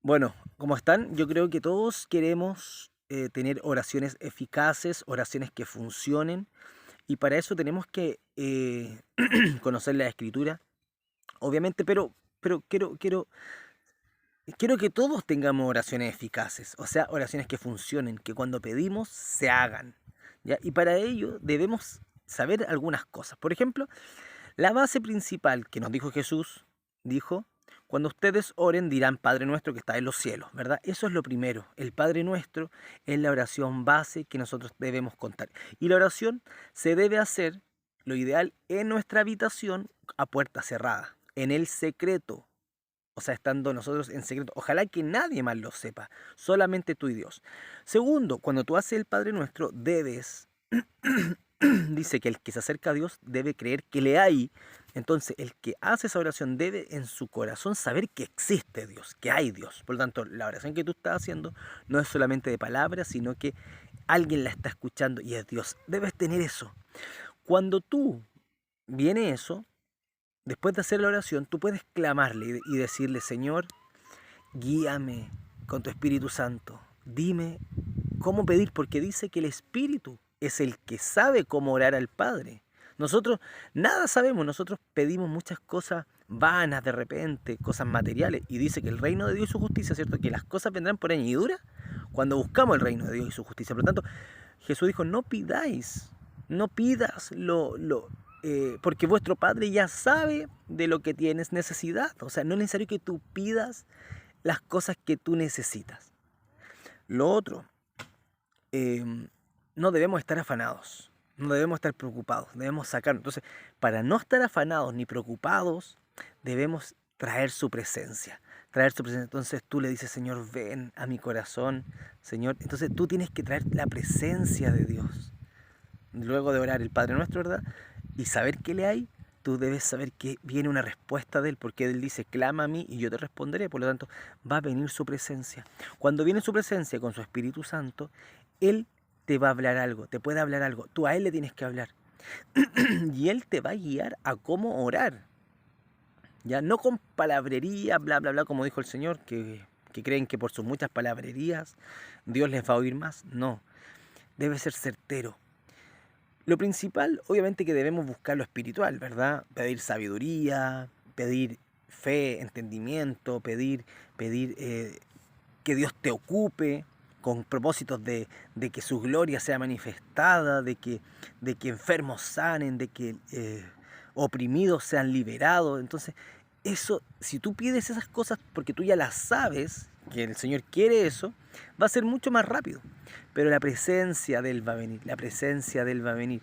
Bueno, ¿cómo están? Yo creo que todos queremos tener oraciones eficaces, oraciones que funcionen, y para eso tenemos que conocer la escritura, obviamente, pero quiero que todos tengamos oraciones eficaces, o sea, oraciones que funcionen, que cuando pedimos se hagan, ¿ya? Y para ello debemos saber algunas cosas. Por ejemplo, la base principal que nos dijo Jesús, dijo, cuando ustedes oren dirán Padre nuestro que está en los cielos, ¿verdad? Eso es lo primero. El Padre nuestro es la oración base que nosotros debemos contar. Y la oración se debe hacer, lo ideal, en nuestra habitación a puerta cerrada, en el secreto. O sea, estando nosotros en secreto. Ojalá que nadie más lo sepa, solamente tú y Dios. Segundo, cuando tú haces el Padre Nuestro, debes dice que el que se acerca a Dios debe creer que le hay. Entonces, el que hace esa oración debe en su corazón saber que existe Dios, que hay Dios. Por lo tanto, la oración que tú estás haciendo no es solamente de palabras, sino que alguien la está escuchando y es Dios. Debes tener eso. Cuando tú viene eso, después de hacer la oración, tú puedes clamarle y decirle, Señor, guíame con tu Espíritu Santo. Dime cómo pedir, porque dice que el Espíritu es el que sabe cómo orar al Padre. Nosotros nada sabemos, nosotros pedimos muchas cosas vanas de repente, cosas materiales, y dice que el reino de Dios y su justicia, ¿cierto? Que las cosas vendrán por añadidura cuando buscamos el reino de Dios y su justicia. Por lo tanto, Jesús dijo, no pidáis, no pidas porque vuestro Padre ya sabe de lo que tienes necesidad. O sea, no es necesario que tú pidas las cosas que tú necesitas. Lo otro, eh, no debemos estar afanados, no debemos estar preocupados, debemos sacar. Entonces, para no estar afanados ni preocupados, debemos traer su presencia. Traer su presencia. Entonces tú le dices, Señor, ven a mi corazón, Señor. Entonces tú tienes que traer la presencia de Dios. Luego de orar el Padre Nuestro, ¿verdad? Y saber qué le hay, tú debes saber que viene una respuesta de Él, porque Él dice, clama a mí y yo te responderé. Por lo tanto, va a venir su presencia. Cuando viene su presencia con su Espíritu Santo, Él te va a hablar algo, te puede hablar algo. Tú a Él le tienes que hablar. Y Él te va a guiar a cómo orar. Ya no con palabrería, bla, bla, bla, como dijo el Señor, que creen que por sus muchas palabrerías Dios les va a oír más. No, debe ser certero. Lo principal, obviamente, que debemos buscar lo espiritual, ¿verdad? Pedir sabiduría, pedir fe, entendimiento, pedir que Dios te ocupe con propósitos de que su gloria sea manifestada, de que enfermos sanen, de que oprimidos sean liberados. Entonces, eso, si tú pides esas cosas porque tú ya las sabes, que el Señor quiere eso, va a ser mucho más rápido. Pero la presencia de Él va a venir, la presencia de Él va a venir.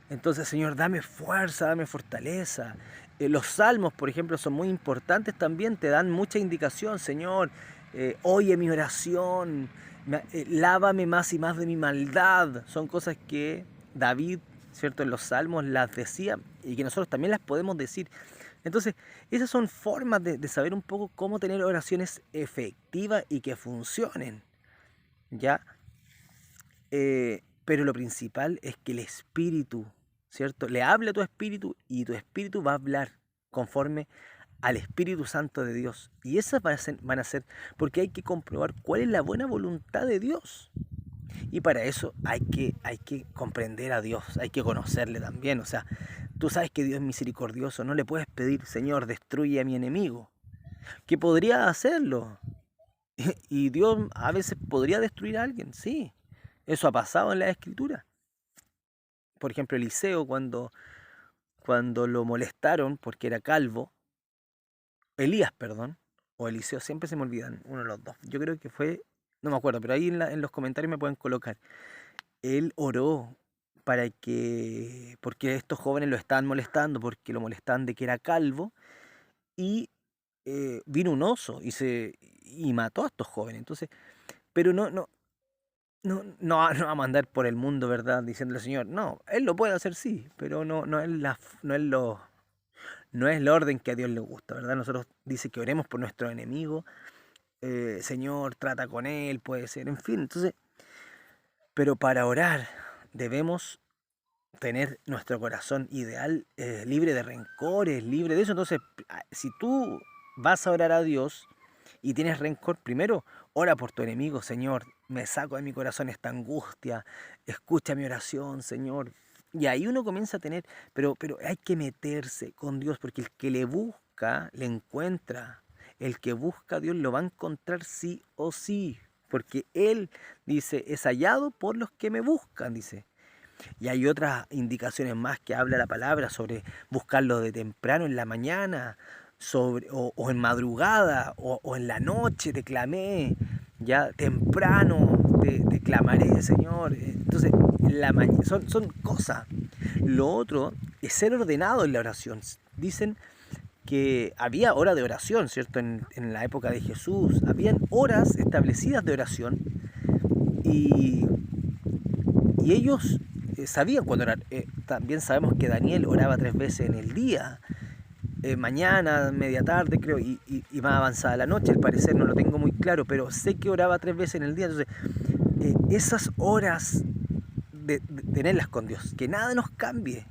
Entonces, Señor, dame fuerza, dame fortaleza. Los salmos, por ejemplo, son muy importantes también, te dan mucha indicación, Señor, oye mi oración, lávame más y más de mi maldad. Son cosas que David, ¿cierto? En los salmos las decía y que nosotros también las podemos decir. Entonces, esas son formas de saber un poco cómo tener oraciones efectivas y que funcionen, ¿ya? Pero lo principal es que el espíritu, ¿cierto? Le hable a tu espíritu y tu espíritu va a hablar conforme al Espíritu Santo de Dios. Y esas van a ser porque hay que comprobar cuál es la buena voluntad de Dios. Y para eso hay que comprender a Dios, hay que conocerle también. O sea, tú sabes que Dios es misericordioso, no le puedes pedir, Señor, destruye a mi enemigo, que podría hacerlo. Y Dios a veces podría destruir a alguien, sí. Eso ha pasado en la escritura. Por ejemplo, Eliseo, cuando lo molestaron porque era calvo, Elías, perdón, o Eliseo, siempre se me olvidan, uno de los dos. Yo creo que fue, no me acuerdo, pero ahí en los comentarios me pueden colocar. Él oró porque estos jóvenes lo estaban molestando, porque lo molestaban de que era calvo, y vino un oso y mató a estos jóvenes. Entonces, pero no va a mandar por el mundo, ¿verdad? Diciéndole, Señor, no, Él lo puede hacer, sí, pero no es el orden que a Dios le gusta, ¿verdad? Nosotros dice que oremos por nuestro enemigo, Señor, trata con Él, puede ser, en fin. Entonces, pero para orar debemos tener nuestro corazón ideal libre de rencores, libre de eso. Entonces, si tú vas a orar a Dios y tienes rencor, primero ora por tu enemigo, Señor, me saco de mi corazón esta angustia, escucha mi oración, Señor. Y ahí uno comienza a tener, pero hay que meterse con Dios, porque el que le busca, le encuentra. El que busca a Dios lo va a encontrar sí o sí, porque Él dice, es hallado por los que me buscan, dice. Y hay otras indicaciones más que habla la palabra sobre buscarlo de temprano en la mañana, o en madrugada, o en la noche te clamé, ya temprano te clamaré, Señor. Entonces, son cosas. Lo otro es ser ordenado en la oración. Dicen que había hora de oración, ¿cierto? En la época de Jesús, habían horas establecidas de oración y, y ellos sabían cuándo orar. También sabemos que Daniel oraba 3 veces en el día, mañana, media tarde creo, y más avanzada la noche, al parecer no lo tengo muy claro, pero sé que oraba 3 veces en el día. Entonces, esas horas de tenerlas con Dios, que nada nos cambie,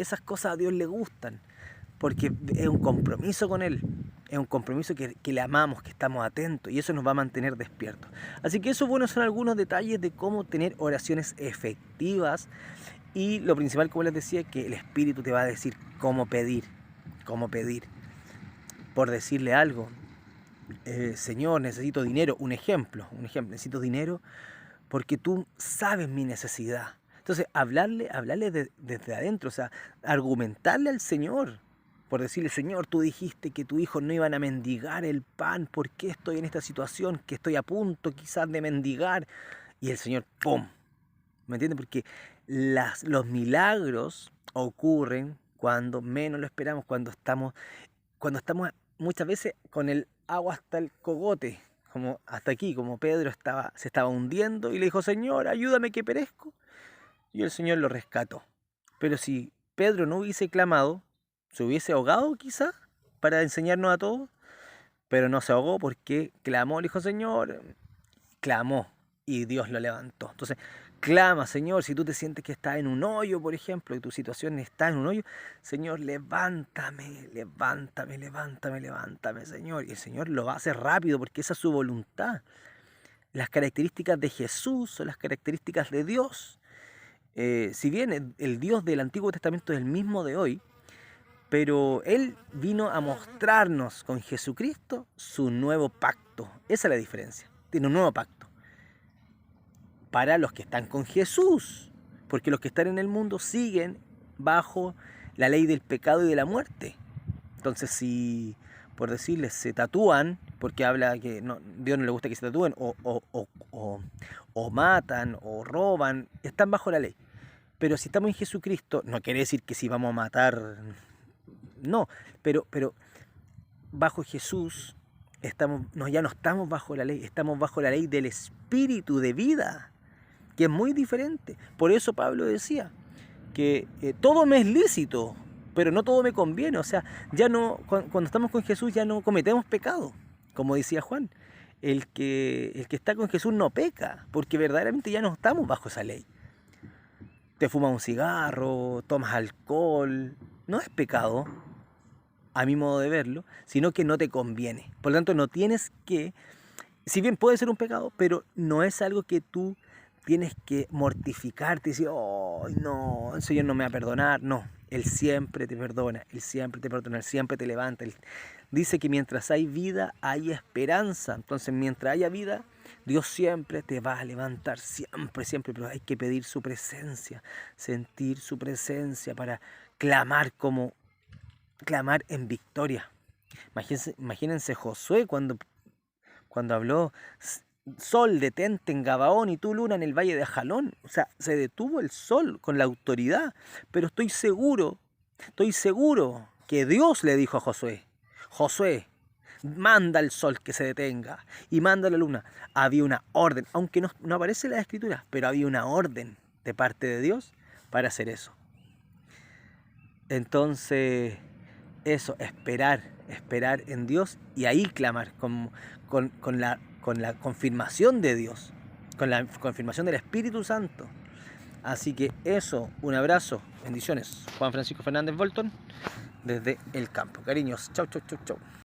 esas cosas a Dios le gustan, porque es un compromiso con Él, es un compromiso que le amamos, que estamos atentos, y eso nos va a mantener despiertos. Así que eso, bueno, son algunos detalles de cómo tener oraciones efectivas, y lo principal, como les decía, que el Espíritu te va a decir cómo pedir, por decirle algo. Señor, necesito dinero, un ejemplo, necesito dinero porque tú sabes mi necesidad. Entonces, hablarle desde adentro, o sea, argumentarle al Señor, por decirle, Señor, tú dijiste que tus hijos no iban a mendigar el pan, ¿por qué estoy en esta situación? Que estoy a punto quizás de mendigar. Y el Señor, ¡pum! ¿Me entiendes? Porque los milagros ocurren cuando menos lo esperamos, cuando estamos muchas veces con el agua hasta el cogote, como hasta aquí, como Pedro se estaba hundiendo y le dijo, Señor, ayúdame que perezco. Y el Señor lo rescató. Pero si Pedro no hubiese clamado, se hubiese ahogado quizás para enseñarnos a todos, pero no se ahogó porque clamó, le dijo, Señor, clamó y Dios lo levantó. Entonces, clama, Señor, si tú te sientes que estás en un hoyo, por ejemplo, y tu situación está en un hoyo, Señor, levántame, levántame, levántame, levántame, Señor. Y el Señor lo va a hacer rápido porque esa es su voluntad. Las características de Jesús son las características de Dios. Si bien el Dios del Antiguo Testamento es el mismo de hoy, pero Él vino a mostrarnos con Jesucristo su nuevo pacto. Esa es la diferencia. Tiene un nuevo pacto para los que están con Jesús, porque los que están en el mundo siguen bajo la ley del pecado y de la muerte. Entonces, si, por decirles, se tatúan, porque habla que Dios no le gusta que se tatúen, o matan, o roban, están bajo la ley. Pero si estamos en Jesucristo, no quiere decir que si vamos a matar, no, pero bajo Jesús ya no estamos bajo la ley, estamos bajo la ley del Espíritu de vida, que es muy diferente. Por eso Pablo decía que todo me es lícito, pero no todo me conviene. O sea, ya no, cuando estamos con Jesús ya no cometemos pecado, como decía Juan. El que está con Jesús no peca, porque verdaderamente ya no estamos bajo esa ley. Te fumas un cigarro, tomas alcohol, no es pecado, a mi modo de verlo, sino que no te conviene. Por lo tanto, no tienes que, si bien puede ser un pecado, pero no es algo que tú tienes que mortificarte y decir, oh, no, el Señor no me va a perdonar. No, Él siempre te perdona, Él siempre te perdona, Él siempre te levanta. Él dice que mientras hay vida, hay esperanza. Entonces, mientras haya vida, Dios siempre te va a levantar, siempre, siempre. Pero hay que pedir su presencia, sentir su presencia para clamar en victoria. Imagínense Josué cuando habló, sol detente en Gabaón y tú luna en el valle de Jalón. O sea, se detuvo el sol con la autoridad. Pero estoy seguro que Dios le dijo a Josué, Josué, manda el sol que se detenga y manda la luna. Había una orden, aunque no aparece en la escritura, pero había una orden de parte de Dios para hacer eso. Entonces, eso, esperar en Dios y ahí clamar con la confirmación de Dios, con la confirmación del Espíritu Santo. Así que eso, un abrazo, bendiciones. Juan Francisco Fernández Bolton, desde el campo. Cariños, chau, chau, chau, chau.